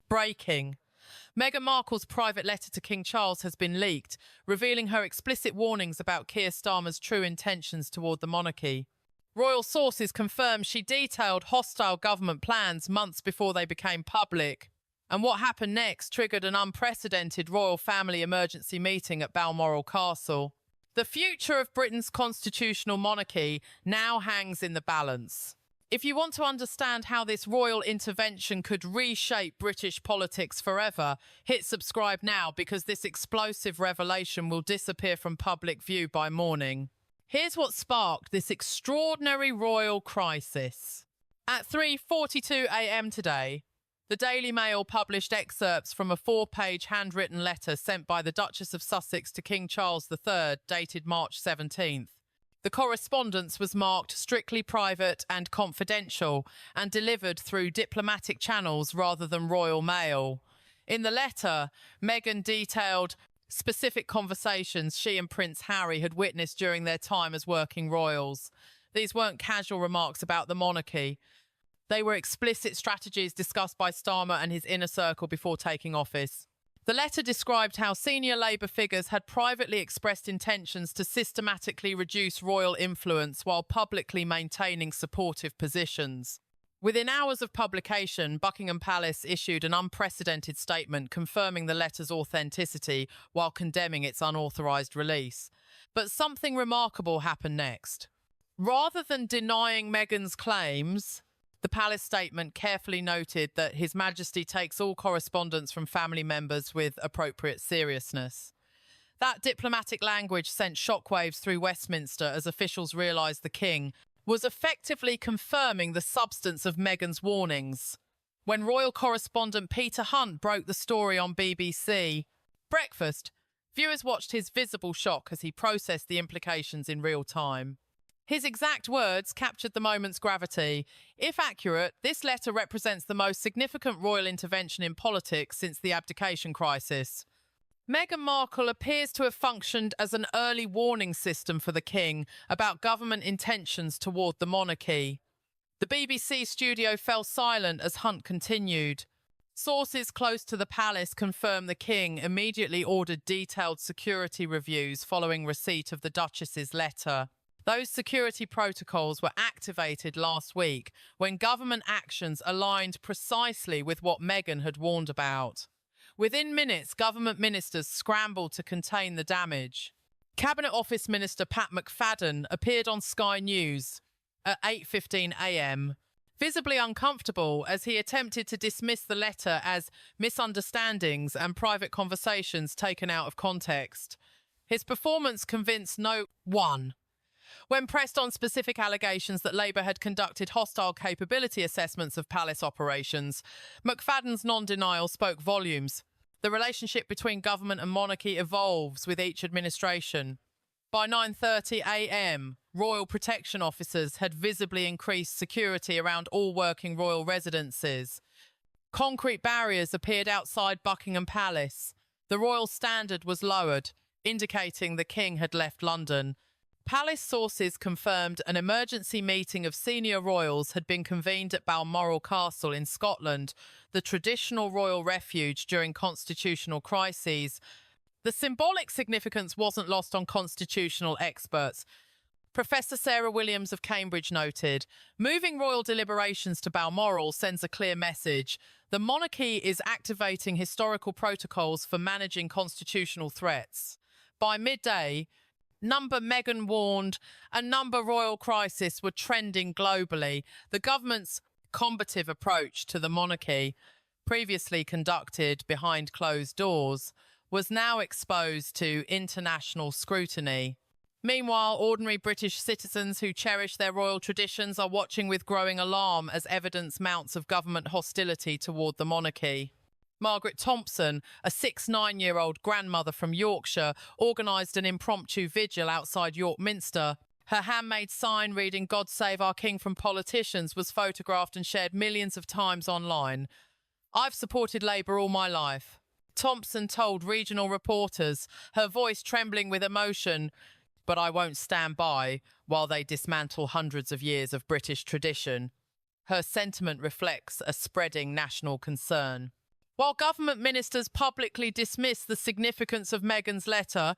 Breaking. Meghan Markle's private letter to King Charles has been leaked, revealing her explicit warnings about Keir Starmer's true intentions toward the monarchy. Royal sources confirm she detailed hostile government plans months before they became public. And what happened next triggered an unprecedented royal family emergency meeting at Balmoral Castle. The future of Britain's constitutional monarchy now hangs in the balance. If you want to understand how this royal intervention could reshape British politics forever, hit subscribe now because this explosive revelation will disappear from public view by morning. Here's what sparked this extraordinary royal crisis. At 3:42 a.m. today, the Daily Mail published excerpts from a 4-page handwritten letter sent by the Duchess of Sussex to King Charles III, dated March 17th. The correspondence was marked strictly private and confidential and delivered through diplomatic channels rather than royal mail. In the letter, Meghan detailed specific conversations she and Prince Harry had witnessed during their time as working royals. These weren't casual remarks about the monarchy. They were explicit strategies discussed by Starmer and his inner circle before taking office. The letter described how senior Labour figures had privately expressed intentions to systematically reduce royal influence while publicly maintaining supportive positions. Within hours of publication, Buckingham Palace issued an unprecedented statement confirming the letter's authenticity while condemning its unauthorised release. But something remarkable happened next. Rather than denying Meghan's claims, the palace statement carefully noted that His Majesty takes all correspondence from family members with appropriate seriousness. That diplomatic language sent shockwaves through Westminster as officials realised the King was effectively confirming the substance of Meghan's warnings. When royal correspondent Peter Hunt broke the story on BBC Breakfast, viewers watched his visible shock as he processed the implications in real time. His exact words captured the moment's gravity. If accurate, this letter represents the most significant royal intervention in politics since the abdication crisis. Meghan Markle appears to have functioned as an early warning system for the King about government intentions toward the monarchy. The BBC studio fell silent as Hunt continued. Sources close to the palace confirm the King immediately ordered detailed security reviews following receipt of the Duchess's letter. Those security protocols were activated last week when government actions aligned precisely with what Meghan had warned about. Within minutes, government ministers scrambled to contain the damage. Cabinet Office Minister Pat McFadden appeared on Sky News at 8:15 a.m., visibly uncomfortable as he attempted to dismiss the letter as misunderstandings and private conversations taken out of context. His performance convinced no one. When pressed on specific allegations that Labour had conducted hostile capability assessments of palace operations, McFadden's non-denial spoke volumes. The relationship between government and monarchy evolves with each administration. By 9:30 a.m, royal protection officers had visibly increased security around all working royal residences. Concrete barriers appeared outside Buckingham Palace. The royal standard was lowered, indicating the King had left London. Palace sources confirmed an emergency meeting of senior royals had been convened at Balmoral Castle in Scotland, the traditional royal refuge during constitutional crises. The symbolic significance wasn't lost on constitutional experts. Professor Sarah Williams of Cambridge noted, moving royal deliberations to Balmoral sends a clear message. The monarchy is activating historical protocols for managing constitutional threats. By midday, number Meghan warned, a number royal crisis were trending globally. The government's combative approach to the monarchy, previously conducted behind closed doors, was now exposed to international scrutiny. Meanwhile, ordinary British citizens who cherish their royal traditions are watching with growing alarm as evidence mounts of government hostility toward the monarchy. Margaret Thompson, a 69-year-old grandmother from Yorkshire, organised an impromptu vigil outside York Minster. Her handmade sign reading "God Save Our King" from politicians was photographed and shared millions of times online. "I've supported Labour all my life," Thompson told regional reporters, her voice trembling with emotion, "but I won't stand by while they dismantle hundreds of years of British tradition." Her sentiment reflects a spreading national concern. While government ministers publicly dismiss the significance of Meghan's letter,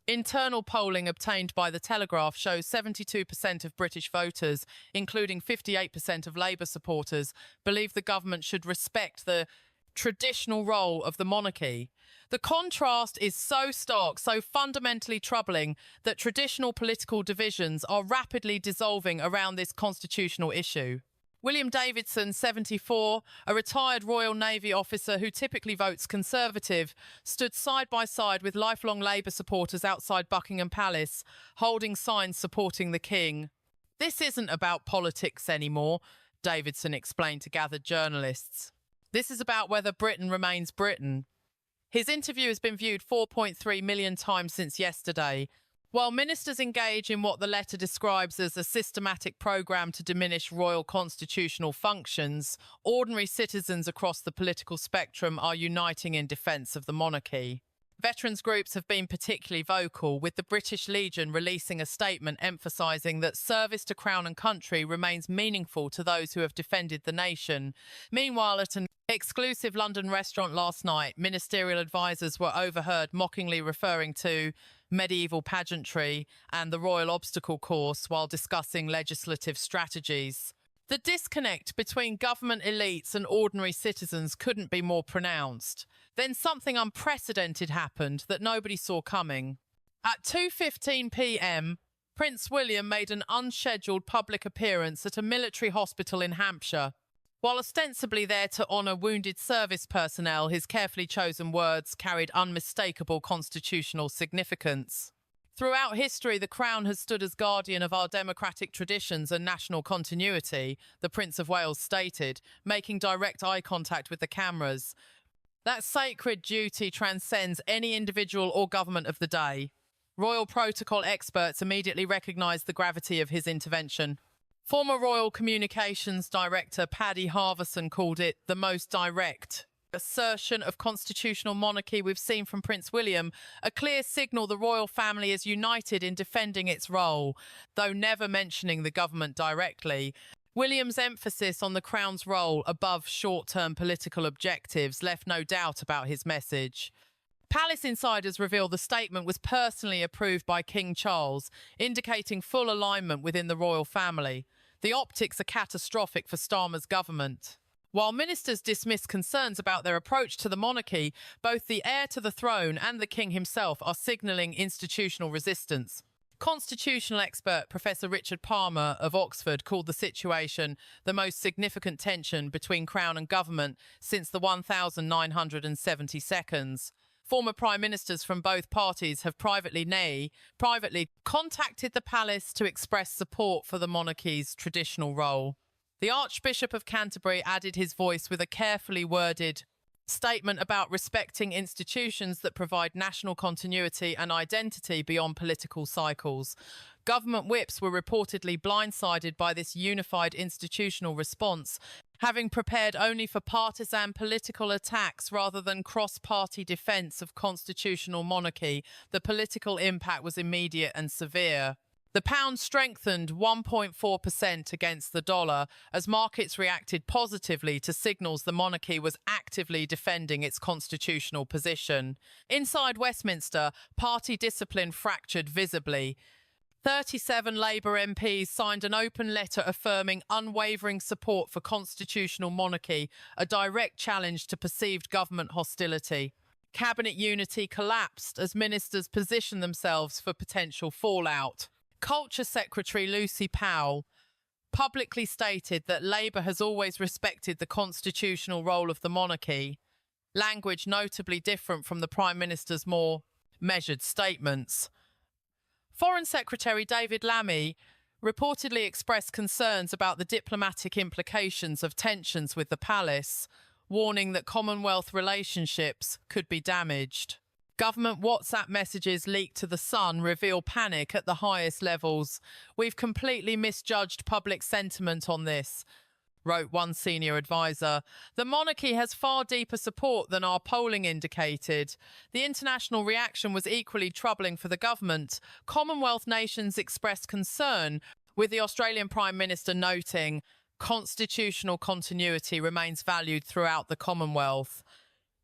internal polling obtained by The Telegraph shows 72% of British voters, including 58% of Labour supporters, believe the government should respect the traditional role of the monarchy. The contrast is so stark, so fundamentally troubling, that traditional political divisions are rapidly dissolving around this constitutional issue. William Davidson, 74, a retired Royal Navy officer who typically votes Conservative, stood side by side with lifelong Labour supporters outside Buckingham Palace, holding signs supporting the King. "This isn't about politics anymore," Davidson explained to gathered journalists. "This is about whether Britain remains Britain." His interview has been viewed 4.3 million times since yesterday. While ministers engage in what the letter describes as a systematic programme to diminish royal constitutional functions, ordinary citizens across the political spectrum are uniting in defence of the monarchy. Veterans groups have been particularly vocal, with the British Legion releasing a statement emphasising that service to Crown and Country remains meaningful to those who have defended the nation. Meanwhile, at an exclusive London restaurant last night, ministerial advisers were overheard mockingly referring to medieval pageantry and the royal obstacle course while discussing legislative strategies. The disconnect between government elites and ordinary citizens couldn't be more pronounced. Then something unprecedented happened that nobody saw coming. At 2:15 p.m, Prince William made an unscheduled public appearance at a military hospital in Hampshire. While ostensibly there to honour wounded service personnel, his carefully chosen words carried unmistakable constitutional significance. "Throughout history, the Crown has stood as guardian of our democratic traditions and national continuity," the Prince of Wales stated, making direct eye contact with the cameras. "That sacred duty transcends any individual or government of the day." Royal protocol experts immediately recognised the gravity of his intervention. Former Royal Communications Director Paddy Harverson called it the most direct assertion of constitutional monarchy we've seen from Prince William, a clear signal the royal family is united in defending its role, though never mentioning the government directly. William's emphasis on the Crown's role above short-term political objectives left no doubt about his message. Palace insiders reveal the statement was personally approved by King Charles, indicating full alignment within the royal family. The optics are catastrophic for Starmer's government. While ministers dismiss concerns about their approach to the monarchy, both the heir to the throne and the king himself are signalling institutional resistance. Constitutional expert Professor Richard Palmer of Oxford called the situation the most significant tension between Crown and government since the 1972. Former prime ministers from both parties have privately contacted the palace to express support for the monarchy's traditional role. The Archbishop of Canterbury added his voice with a carefully worded statement about respecting institutions that provide national continuity and identity beyond political cycles. Government whips were reportedly blindsided by this unified institutional response, having prepared only for partisan political attacks rather than cross-party defence of constitutional monarchy. The political impact was immediate and severe. The pound strengthened 1.4% against the dollar as markets reacted positively to signals the monarchy was actively defending its constitutional position. Inside Westminster, party discipline fractured visibly. 37 Labour MPs signed an open letter affirming unwavering support for constitutional monarchy, a direct challenge to perceived government hostility. Cabinet unity collapsed as ministers positioned themselves for potential fallout. Culture Secretary Lucy Powell publicly stated that Labour has always respected the constitutional role of the monarchy, language notably different from the Prime Minister's more measured statements. Foreign Secretary David Lammy reportedly expressed concerns about the diplomatic implications of tensions with the palace, warning that Commonwealth relationships could be damaged. Government WhatsApp messages leaked to The Sun reveal panic at the highest levels. "We've completely misjudged public sentiment on this," wrote one senior advisor. "The monarchy has far deeper support than our polling indicated." The international reaction was equally troubling for the government. Commonwealth nations expressed concern, with the Australian Prime Minister noting constitutional continuity remains valued throughout the Commonwealth.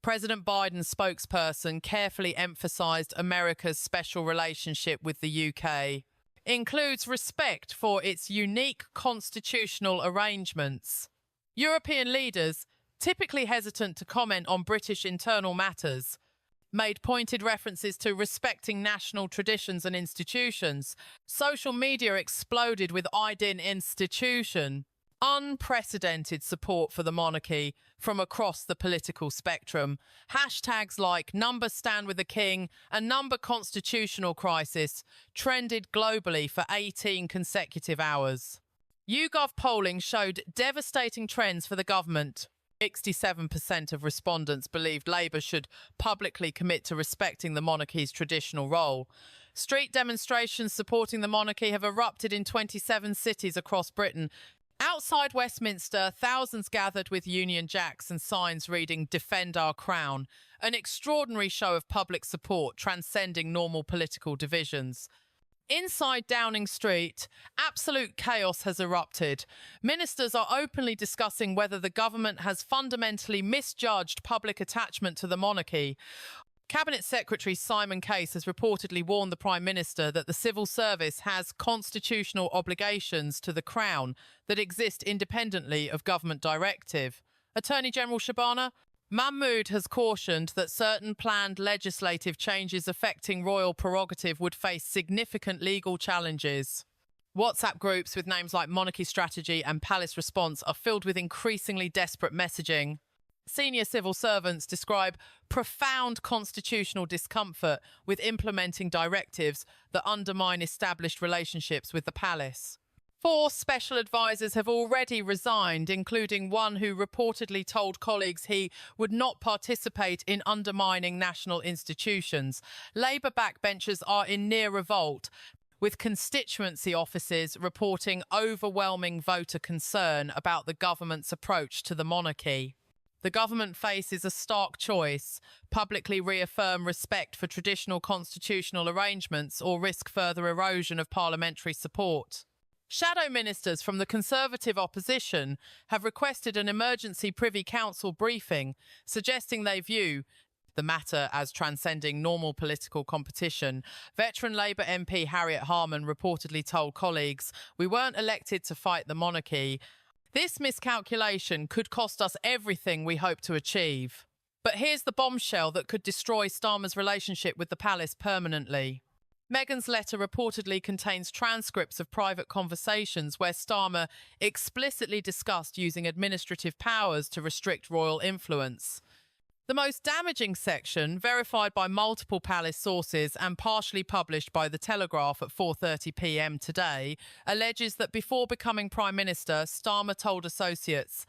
President Biden's spokesperson carefully emphasized America's special relationship with the UK includes respect for its unique constitutional arrangements. European leaders, typically hesitant to comment on British internal matters, made pointed references to respecting national traditions and institutions. Social media exploded with "Idin institution," unprecedented support for the monarchy from across the political spectrum. Hashtags like #Stand with the King and #Constitutional Crisis trended globally for 18 consecutive hours. YouGov polling showed devastating trends for the government. 67% of respondents believed Labour should publicly commit to respecting the monarchy's traditional role. Street demonstrations supporting the monarchy have erupted in 27 cities across Britain. Outside Westminster, thousands gathered with Union Jacks and signs reading "Defend Our Crown," an extraordinary show of public support transcending normal political divisions. Inside Downing Street, absolute chaos has erupted. Ministers are openly discussing whether the government has fundamentally misjudged public attachment to the monarchy. Cabinet Secretary Simon Case has reportedly warned the Prime Minister that the civil service has constitutional obligations to the Crown that exist independently of government directive. Attorney General Shabana Mahmood has cautioned that certain planned legislative changes affecting royal prerogative would face significant legal challenges. WhatsApp groups with names like Monarchy Strategy and Palace Response are filled with increasingly desperate messaging. Senior civil servants describe profound constitutional discomfort with implementing directives that undermine established relationships with the palace. 4 special advisors have already resigned, including one who reportedly told colleagues he would not participate in undermining national institutions. Labour backbenchers are in near revolt, with constituency offices reporting overwhelming voter concern about the government's approach to the monarchy. The government faces a stark choice: publicly reaffirm respect for traditional constitutional arrangements or risk further erosion of parliamentary support. Shadow ministers from the Conservative opposition have requested an emergency Privy Council briefing, suggesting they view the matter as transcending normal political competition. Veteran Labour MP Harriet Harman reportedly told colleagues, "We weren't elected to fight the monarchy. This miscalculation could cost us everything we hope to achieve." But here's the bombshell that could destroy Starmer's relationship with the palace permanently. Meghan's letter reportedly contains transcripts of private conversations where Starmer explicitly discussed using administrative powers to restrict royal influence. The most damaging section, verified by multiple palace sources and partially published by The Telegraph at 4:30 p.m. today, alleges that before becoming Prime Minister, Starmer told associates,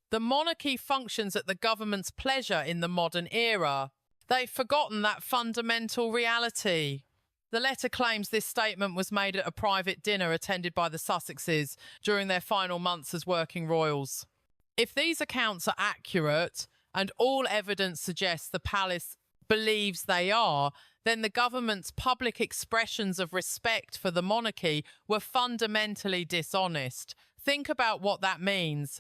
"The monarchy functions at the government's pleasure in the modern era. They've forgotten that fundamental reality." The letter claims this statement was made at a private dinner attended by the Sussexes during their final months as working royals. If these accounts are accurate, and all evidence suggests the palace believes they are, then the government's public expressions of respect for the monarchy were fundamentally dishonest. Think about what that means.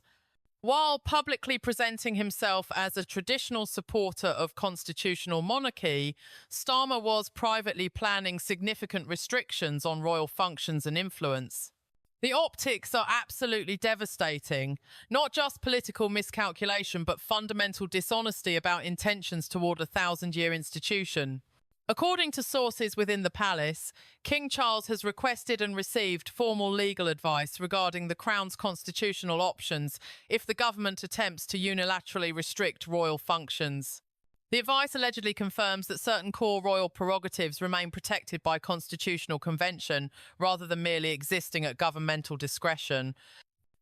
While publicly presenting himself as a traditional supporter of constitutional monarchy, Starmer was privately planning significant restrictions on royal functions and influence. The optics are absolutely devastating. Not just political miscalculation, but fundamental dishonesty about intentions toward a 1,000-year institution. According to sources within the palace, King Charles has requested and received formal legal advice regarding the Crown's constitutional options if the government attempts to unilaterally restrict royal functions. The advice allegedly confirms that certain core royal prerogatives remain protected by constitutional convention rather than merely existing at governmental discretion.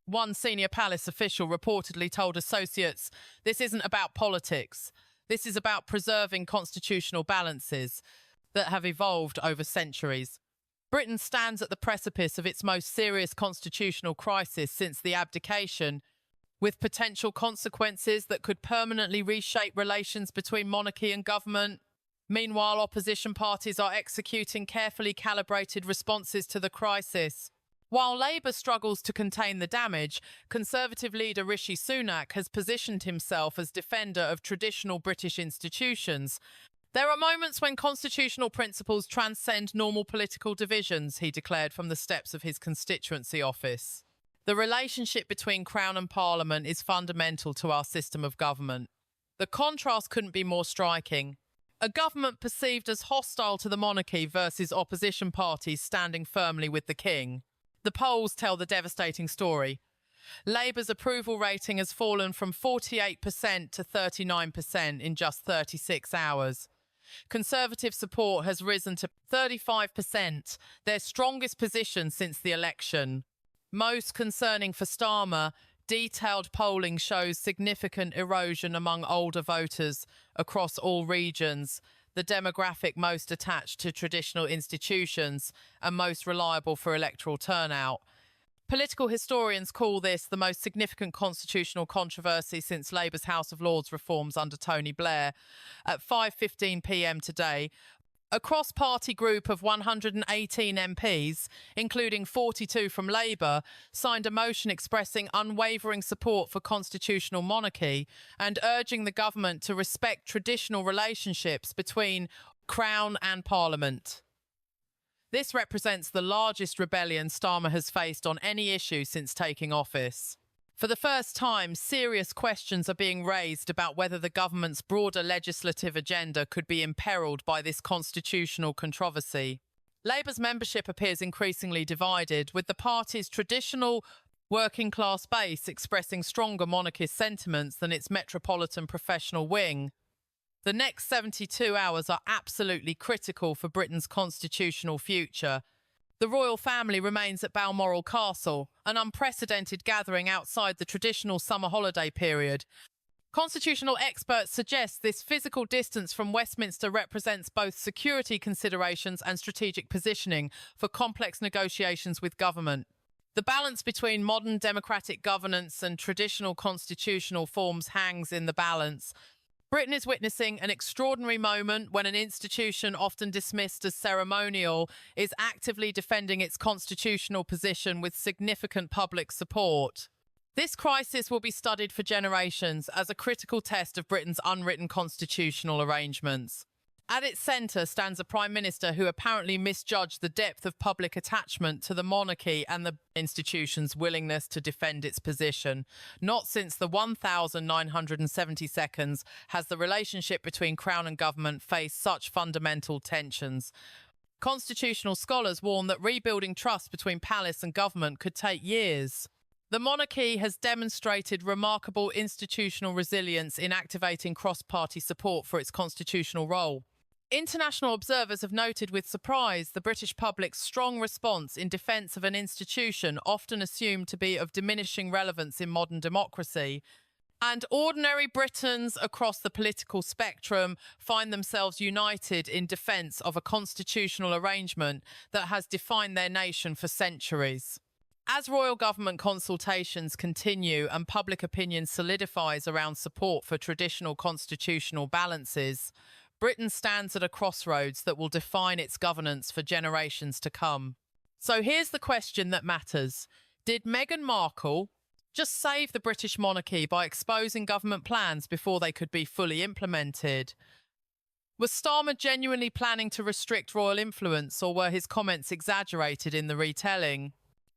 One senior palace official reportedly told associates, "This isn't about politics. This is about preserving constitutional balances that have evolved over centuries." Britain stands at the precipice of its most serious constitutional crisis since the abdication, with potential consequences that could permanently reshape relations between monarchy and government. Meanwhile, opposition parties are executing carefully calibrated responses to the crisis. While Labour struggles to contain the damage, Conservative leader Rishi Sunak has positioned himself as defender of traditional British institutions. There are moments when constitutional principles transcend normal political divisions, he declared from the steps of his constituency office. The relationship between Crown and Parliament is fundamental to our system of government. The contrast couldn't be more striking. A government perceived as hostile to the monarchy versus opposition parties standing firmly with the king. The polls tell the devastating story. Labour's approval rating has fallen from 48% to 39% in just 36 hours. Conservative support has risen to 35%, their strongest position since the election. Most concerning for Starmer, detailed polling shows significant erosion among older voters across all regions, the demographic most attached to traditional institutions and most reliable for electoral turnout. Political historians call this the most significant constitutional controversy since Labour's House of Lords reforms under Tony Blair. At 5:15 p.m. today, a cross-party group of 118 MPs, including 42 from Labour, signed a motion expressing unwavering support for constitutional monarchy and urging the government to respect traditional relationships between Crown and Parliament. This represents the largest rebellion Starmer has faced on any issue since taking office. For the first time, serious questions are being raised about whether the government's broader legislative agenda could be imperiled by this constitutional controversy. Labour's membership appears increasingly divided, with the party's traditional working-class base expressing stronger monarchist sentiments than its metropolitan professional wing. The next 72 hours are absolutely critical for Britain's constitutional future. The royal family remains at Balmoral Castle, an unprecedented gathering outside the traditional summer holiday period. Constitutional experts suggest this physical distance from Westminster represents both security considerations and strategic positioning for complex negotiations with government. The balance between modern democratic governance and traditional constitutional forms hangs in the balance. Britain is witnessing an extraordinary moment when an institution often dismissed as ceremonial is actively defending its constitutional position with significant public support. This crisis will be studied for generations as a critical test of Britain's unwritten constitutional arrangements. At its centre stands a Prime Minister who apparently misjudged the depth of public attachment to the monarchy and the institution's willingness to defend its position. Not since the 1970 seconds has the relationship between Crown and government faced such fundamental tensions. Constitutional scholars warn that rebuilding trust between palace and government could take years. The monarchy has demonstrated remarkable institutional resilience in activating cross-party support for its constitutional role. International observers have noted with surprise the British public's strong response in defence of an institution often assumed to be of diminishing relevance in modern democracy. And ordinary Britons across the political spectrum find themselves united in defence of a constitutional arrangement that has defined their nation for centuries. As royal government consultations continue and public opinion solidifies around support for traditional constitutional balances, Britain stands at a crossroads that will define its governance for generations to come. So here's the question that matters. Did Meghan Markle just save the British monarchy by exposing government plans before they could be fully implemented? Was Starmer genuinely planning to restrict royal influence, or were his comments exaggerated in the retelling?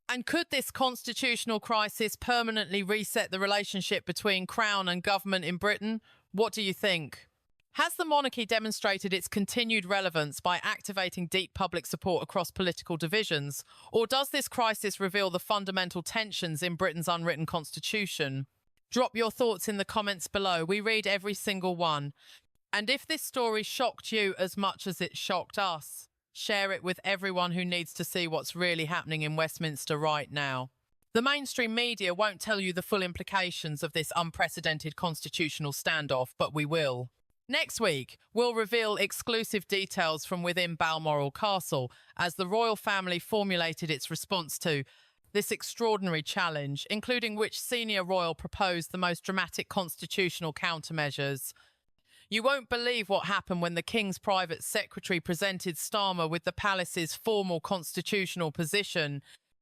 And could this constitutional crisis permanently reset the relationship between Crown and government in Britain? What do you think? Has the monarchy demonstrated its continued relevance by activating deep public support across political divisions? Or does this crisis reveal the fundamental tensions in Britain's unwritten constitution? Drop your thoughts in the comments below. We read every single one. And if this story shocked you as much as it shocked us, share it with everyone who needs to see what's really happening in Westminster right now. The mainstream media won't tell you the full implications of this unprecedented constitutional standoff, but we will. Next week, we'll reveal exclusive details from within Balmoral Castle as the royal family formulated its response to this extraordinary challenge, including which senior royal proposed the most dramatic constitutional countermeasures. You won't believe what happened when the King's private secretary presented Starmer with the palace's formal constitutional position.